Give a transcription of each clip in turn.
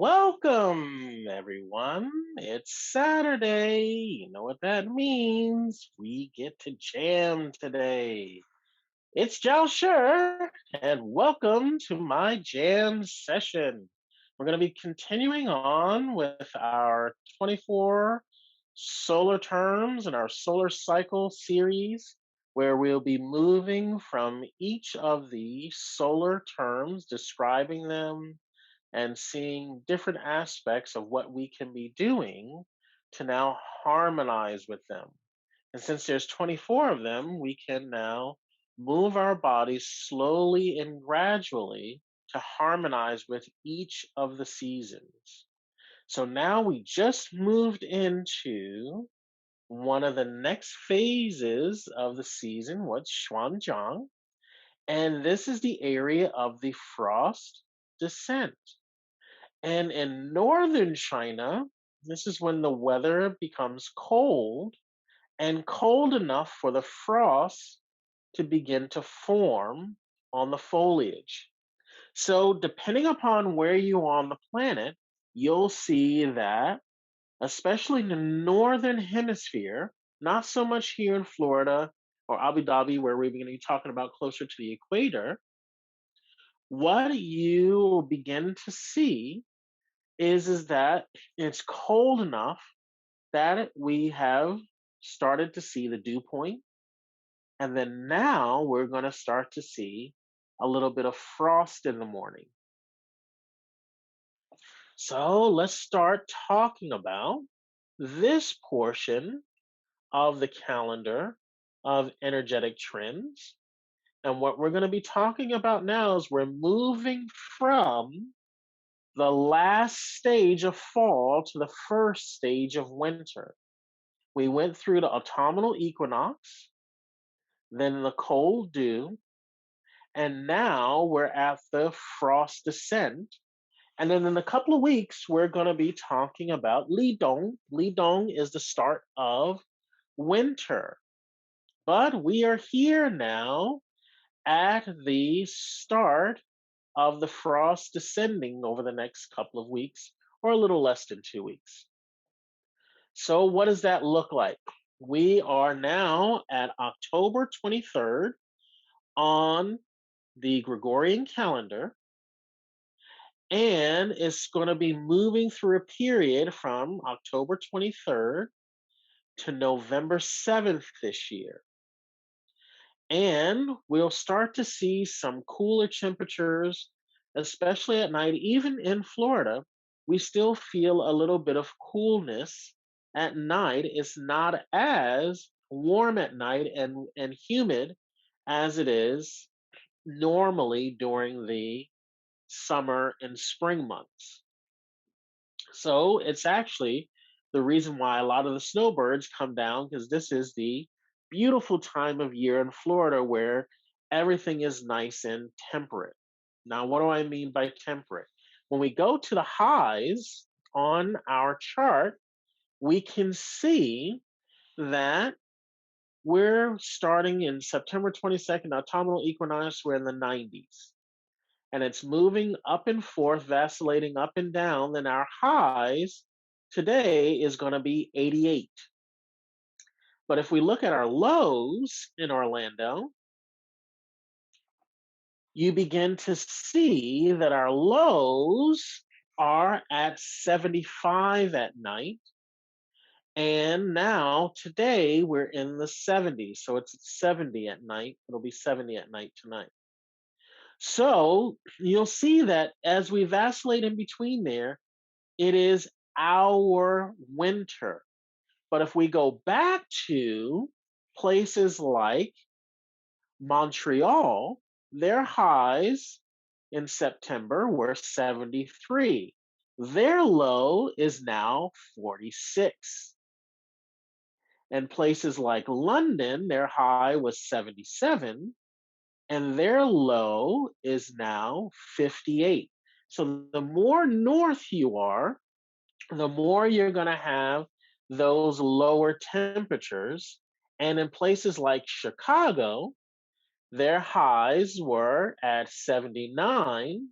Welcome, everyone. It's Saturday. You know what that means. We get to jam today. It's Jiao Shi, and welcome to my jam session. We're going to be continuing on with our 24 solar terms and our solar cycle series, where we'll be moving from each of the solar terms, describing them and seeing different aspects of what we can be doing to now harmonize with them. And since there's 24 of them, we can now move our bodies slowly and gradually to harmonize with each of the seasons. So now we just moved into one of the next phases of the season, what's Shuāng Jiàng, and this is the area of the frost descent. And in northern China, this is when the weather becomes cold and cold enough for the frost to begin to form on the foliage. So, depending upon where you are on the planet, you'll see that, especially in the Northern Hemisphere, not so much here in Florida or Abu Dhabi, where we're going to be talking about closer to the equator, what you will begin to see is that it's cold enough that we have started to see the dew point, and then now we're going to start to see a little bit of frost in the morning. So let's start talking about this portion of the calendar of energetic trends. And what we're going to be talking about now is we're moving from the last stage of fall to the first stage of winter. We went through the autumnal equinox, then the cold dew, and now we're at the frost descent. And then in a couple of weeks, we're going to be talking about Li Dong. Li Dong is the start of winter. But we are here now at the start of the frost descending over the next couple of weeks, or a little less than 2 weeks. So, what does that look like? We are now at October 23rd on the Gregorian calendar, and it's going to be moving through a period from October 23rd to November 7th this year. And we'll start to see some cooler temperatures, especially at night. Even in Florida, we still feel a little bit of coolness at night. It's not as warm at night and humid as it is normally during the summer and spring months. So it's actually the reason why a lot of the snowbirds come down, because this is the beautiful time of year in Florida where everything is nice and temperate. Now, what do I mean by temperate? When we go to the highs on our chart, we can see that we're starting in September 22nd, autumnal equinox, we're in the 90s. And it's moving up and forth, vacillating up and down. Then our highs today is going to be 88. But if we look at our lows in Orlando, you begin to see that our lows are at 75 at night. And now today we're in the 70s. So it's 70 at night. It'll be 70 at night tonight. So you'll see that as we vacillate in between there, it is our winter. But if we go back to places like Montreal, their highs in September were 73. Their low is now 46. And places like London, their high was 77 and their low is now 58. So the more north you are, the more you're going to have those lower temperatures. And in places like Chicago, their highs were at 79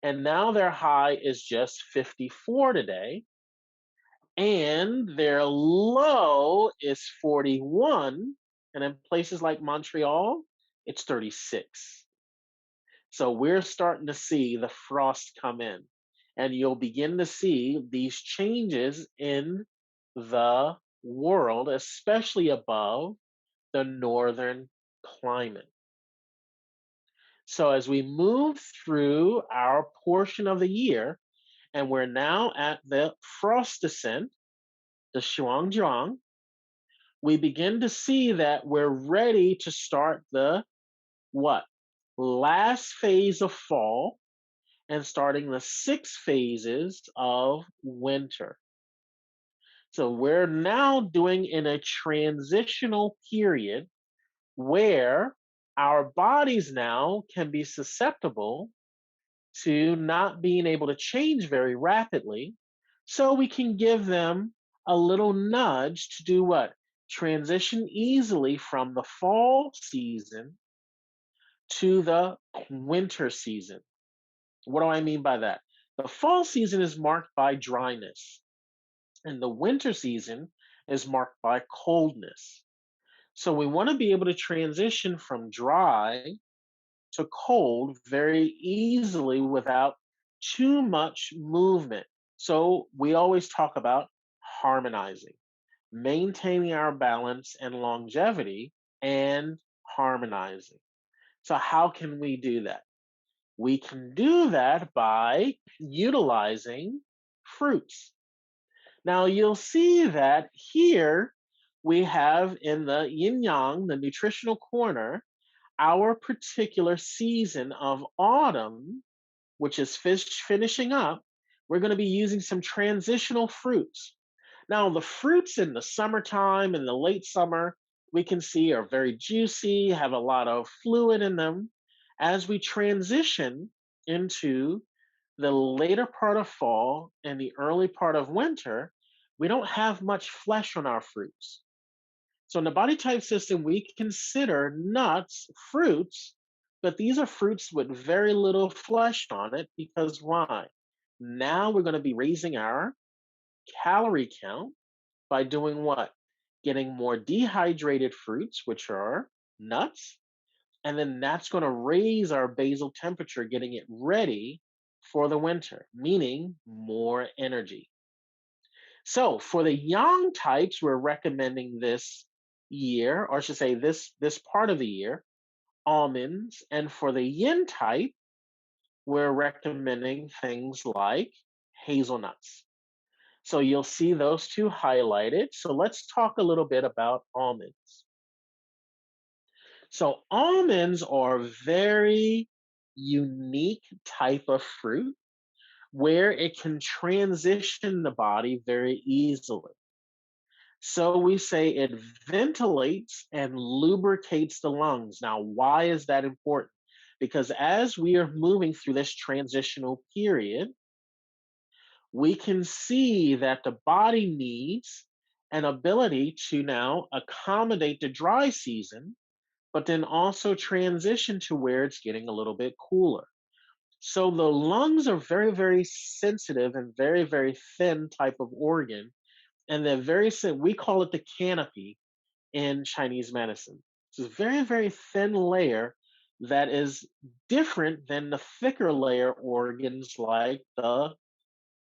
And now their high is just 54 today, and their low is 41. And in places like Montreal, it's 36. So we're starting to see the frost come in, and you'll begin to see these changes in the world, especially above the northern climate. So as we move through our portion of the year, and we're now at the frost descent, the Shuāng Jiàng, we begin to see that we're ready to start the what? Last phase of fall and starting the 6 phases of winter. So we're now doing in a transitional period where our bodies now can be susceptible to not being able to change very rapidly. So we can give them a little nudge to do what? Transition easily from the fall season to the winter season. What do I mean by that? The fall season is marked by dryness, and the winter season is marked by coldness. So we want to be able to transition from dry to cold very easily without too much movement. So we always talk about harmonizing, maintaining our balance and longevity, and harmonizing. So, how can we do that? We can do that by utilizing fruits. Now, you'll see that here we have in the yin yang, the nutritional corner, our particular season of autumn, which is finishing up. We're going to be using some transitional fruits. Now, the fruits in the summertime and the late summer, we can see are very juicy, have a lot of fluid in them. As we transition into the later part of fall and the early part of winter, we don't have much flesh on our fruits. So in the body type system, we consider nuts fruits, but these are fruits with very little flesh on it because why? Now we're going to be raising our calorie count by doing what? Getting more dehydrated fruits, which are nuts, and then that's going to raise our basal temperature, getting it ready for the winter, meaning more energy. So for the yang types, we're recommending this year, or I should say this part of the year, almonds, and for the yin type, we're recommending things like hazelnuts. So you'll see those two highlighted. So let's talk a little bit about almonds. So almonds are very unique type of fruit where it can transition the body very easily. So we say it ventilates and lubricates the lungs. Now, why is that important? Because as we are moving through this transitional period, we can see that the body needs an ability to now accommodate the dry season, but then also transition to where it's getting a little bit cooler. So the lungs are very, very sensitive and very, very thin type of organ, and they're very we call it the canopy in Chinese medicine. It's a very, very thin layer that is different than the thicker layer organs like the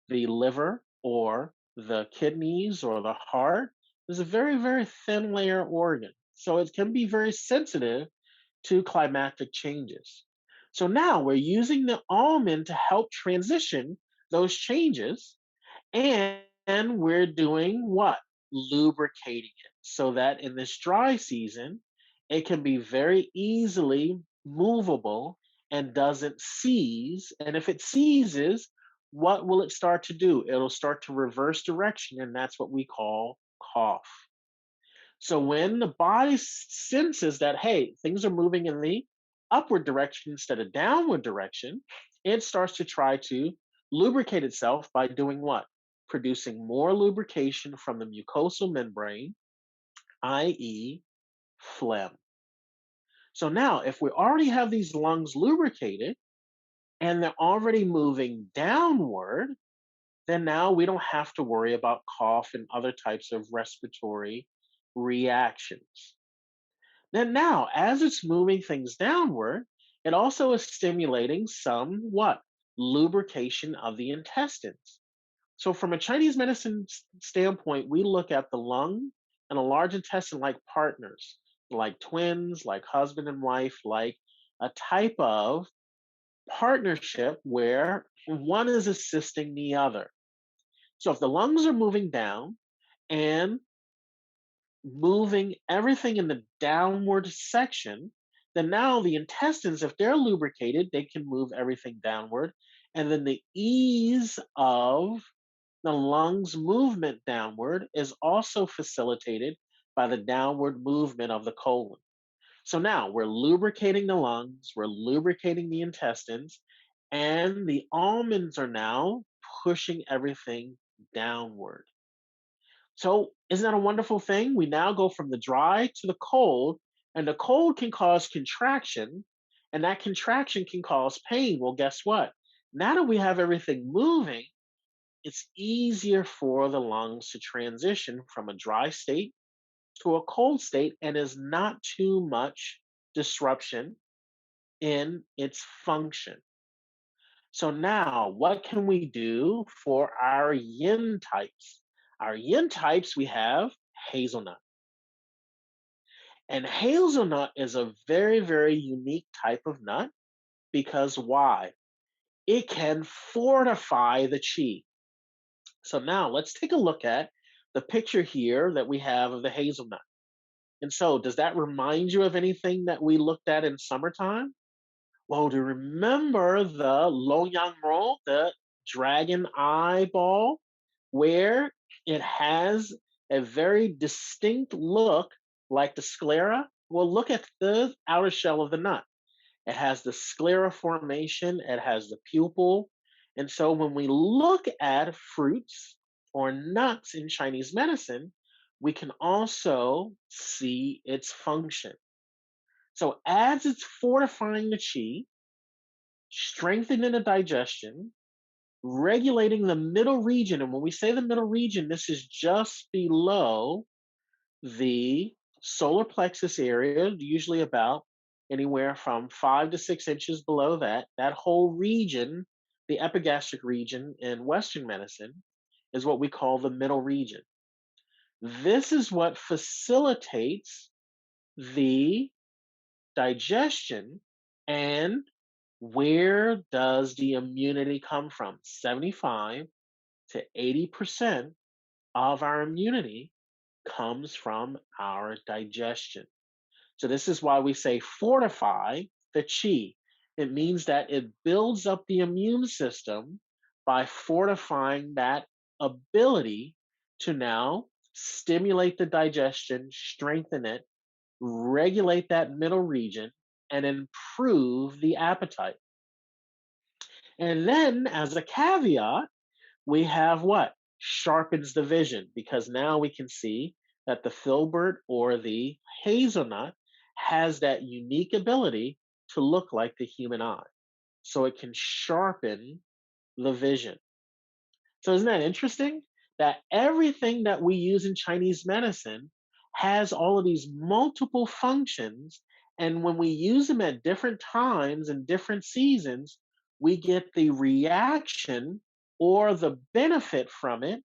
liver or the kidneys or the heart. Is a very, very thin layer organ. So it can be very sensitive to climatic changes. So now we're using the almond to help transition those changes, and we're doing what? Lubricating it so that in this dry season, it can be very easily movable and doesn't seize. And if it seizes, what will it start to do? It'll start to reverse direction, and that's what we call cough. So when the body senses that, hey, things are moving in the upward direction instead of downward direction, it starts to try to lubricate itself by doing what? Producing more lubrication from the mucosal membrane, i.e., phlegm. So now, if we already have these lungs lubricated, and they're already moving downward, then now we don't have to worry about cough and other types of respiratory reactions. Then now, as it's moving things downward, it also is stimulating some what? Lubrication of the intestines. So, from a Chinese medicine standpoint, we look at the lung and a large intestine like partners, like twins, like husband and wife, like a type of partnership where one is assisting the other. So, if the lungs are moving down and moving everything in the downward section, then now the intestines, if they're lubricated, they can move everything downward. And then the ease of the lungs' movement downward is also facilitated by the downward movement of the colon. So now we're lubricating the lungs, we're lubricating the intestines, and the almonds are now pushing everything downward. So, isn't that a wonderful thing? We now go from the dry to the cold, and the cold can cause contraction, and that contraction can cause pain. Well, guess what? Now that we have everything moving, it's easier for the lungs to transition from a dry state to a cold state and is not too much disruption in its function. So now, what can we do for our yin types? Our yin types, we have hazelnut. And hazelnut is a very, very unique type of nut because why? It can fortify the chi. So now let's take a look at the picture here that we have of the hazelnut. And so, does that remind you of anything that we looked at in summertime? Well, do you remember the Loyang Ro, the dragon eyeball, where it has a very distinct look like the sclera? Well, look at the outer shell of the nut. It has the sclera formation, it has the pupil. And so when we look at fruits or nuts in Chinese medicine, we can also see its function. So as it's fortifying the qi, strengthening the digestion, regulating the middle region. And when we say the middle region, this is just below the solar plexus area, usually about anywhere from 5 to 6 inches below that. That whole region, the epigastric region in Western medicine, is what we call the middle region. This is what facilitates the digestion. And where does the immunity come from? 75 to 80% of our immunity comes from our digestion. So, this is why we say fortify the chi. It means that it builds up the immune system by fortifying that ability to now stimulate the digestion, strengthen it, regulate that middle region, and improve the appetite. And then, as a caveat, we have what? Sharpens the vision because now we can see that the filbert or the hazelnut has that unique ability to look like the human eye. So it can sharpen the vision. So isn't that interesting? That everything that we use in Chinese medicine has all of these multiple functions. And when we use them at different times and different seasons, we get the reaction or the benefit from it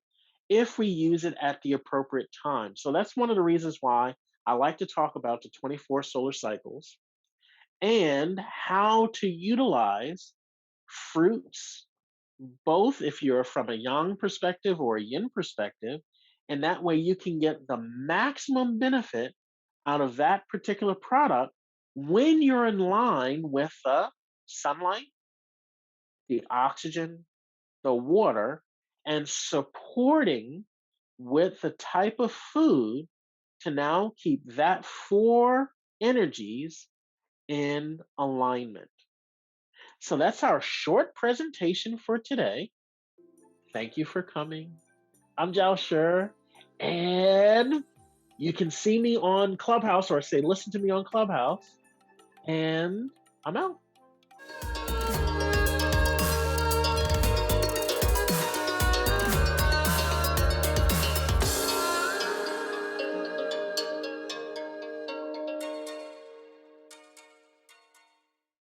if we use it at the appropriate time. So that's one of the reasons why I like to talk about the 24 solar cycles and how to utilize fruits both if you're from a yang perspective or a yin perspective, and that way you can get the maximum benefit out of that particular product when you're in line with the sunlight, the oxygen, the water, and supporting with the type of food to now keep that four energies in alignment. So that's our short presentation for today. Thank you for coming. I'm Jiao Shi, and you can see me on Clubhouse or say listen to me on Clubhouse, and I'm out.